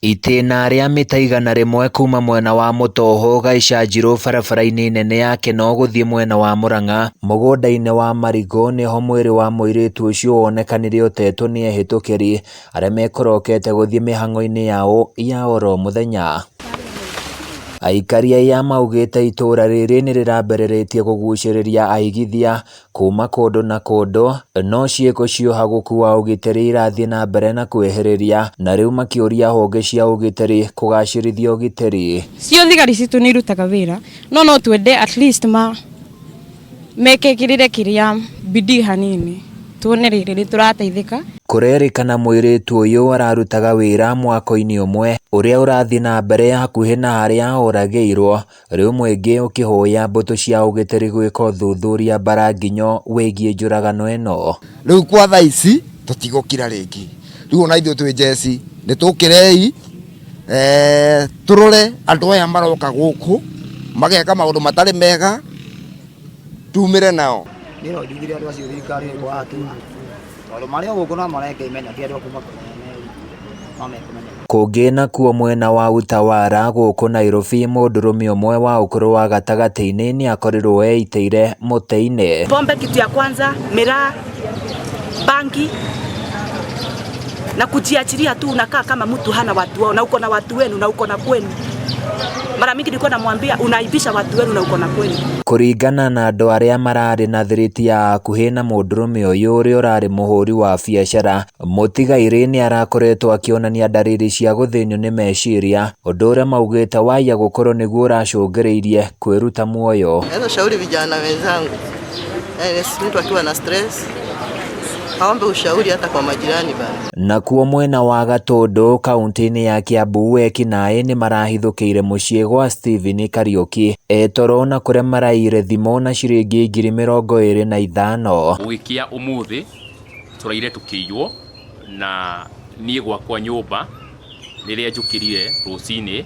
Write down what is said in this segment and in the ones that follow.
Itĩna rĩa mita 100 kuma mwena wa Mũtoho Gaichanjirũ barabara-inĩ nene ya Kenol gũthiĩ mwena wa Mũrang'a mũgũnda-inĩ wa marigũ nĩho mwĩrĩ wa mũirĩtu ũcio wonekanire ũtetwo nĩ ehĩtũkĩri arĩa mekorokete gũthiĩ mĩhang'o-inĩ yao ya oro mũthenya. Aikari aya maugĩte itũra rĩrĩ nĩrĩrambereretie kũgucĩrĩria aigithia kuma kũndũ na kũndũ, no ciĩko cia ũhagũku wa ũgitĩri irathiĩ na mbere na kwĩhĩrĩria, na rĩu makĩũria honge cia ũgitĩri kũgacĩrithia ũgitĩri. Cio thigari citũ nĩ irutaga wĩra, no twende at least mekĩrĩre kĩrĩa bidii hanini tuone rĩrĩ nĩtũrateithĩka. Kũrerĩkana mũirĩtu ũyũ ararutaga wĩra mwako-inĩ ũmwe ũrĩa ũrathiĩ na mbere hakuhĩ na harĩa oragĩirwo, rĩu mũingĩ ũkĩhoya mbũtũ cia ũgitĩri gwĩka ũthuthuria mbaranginyo wĩgiĩ njũragano ĩno. Rĩu kwa thaa ici tũtigũkira rĩngĩ, rĩu ona ithuĩ twĩ jeci nĩtũkĩrei tũrore andũ aya maroka gũkũ mageka maũndũ matarĩ mega tumĩre nao. Nĩro ndigire andũ acio thirikari nĩ kwa tu tondũ marĩa gũkũ no mareke imenya ti andũ kuma kũngĩ nakuo mwena wa Utawara gũkũ Nairobi mũndũrũme ũmwe wa ũkũrũ wa gatagatĩ-inĩ nĩakorirwo eiteire mũtĩ-inĩ. Pombe kitu ya kwanza, miraa, bangi na kujiachilia tu, unakaa kama mtu hana watu wao, na uko na watu wenu na uko na kwenu. Mara mingi nilikuwa namwambia unaibisha watu wenu na uko na kwenu. Kũringana na andũ arĩa mararĩ na thiriti ya hakuhĩ na mũndũrũme ũyũ ũrĩa ũrarĩ mũhũri wa biacara, mũtigairĩ nĩarakoretwo akĩonania ndariri cia gũthĩnio nĩ meciria, ũndũ ũrĩa maugĩte waya gũkorwo nĩguo ũracũngĩrĩirie kwĩruta muoyo. Shauri vijana wenzangu, mtu akiwa na stress aombe ushauri hata kwa majirani bana. Nakuo mwena wa Gatũndũ kaunti-inĩ ya Kiambu ekinaĩ nĩ marahithũkĩire mũciĩ gwa Stephen Kariuki etoro na kũrĩa maraire thimo na ciringi 25,000. Gũgĩkĩa ũmũthĩ tũraire tũkĩiywo na niĩ gwakwa nyũmba rĩrĩa njũkĩrire rũcinĩ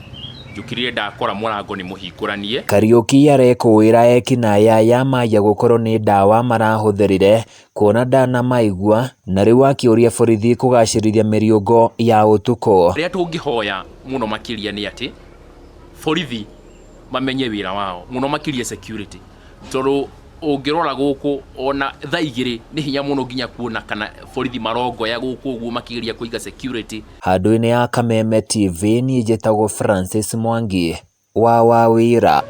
njũkĩrire ndakora mũrango nĩ mũhingũranie. Kariuki arekũĩra ekinaĩ aya maya gũkorwo nĩ ndawa marahũthĩrire kuona ndanamaigua, na rĩu akĩũria borithi kũgacĩrithia mĩriũngo ya ũtukũ. Rĩrĩa tũngĩhoya mũno makĩria nĩ atĩ borithi mamenye wĩra wao mũno makĩria security, tondũ ũngĩrora gũkũ ona thaa 2 nĩ hinya mũno nginya kuona kana borithi marongoya gũkũ ũguo makĩgeria kũiga security. Handũ-inĩ ya Kameme TV niĩ njĩtagwo Francis Mwangi wa Wawira.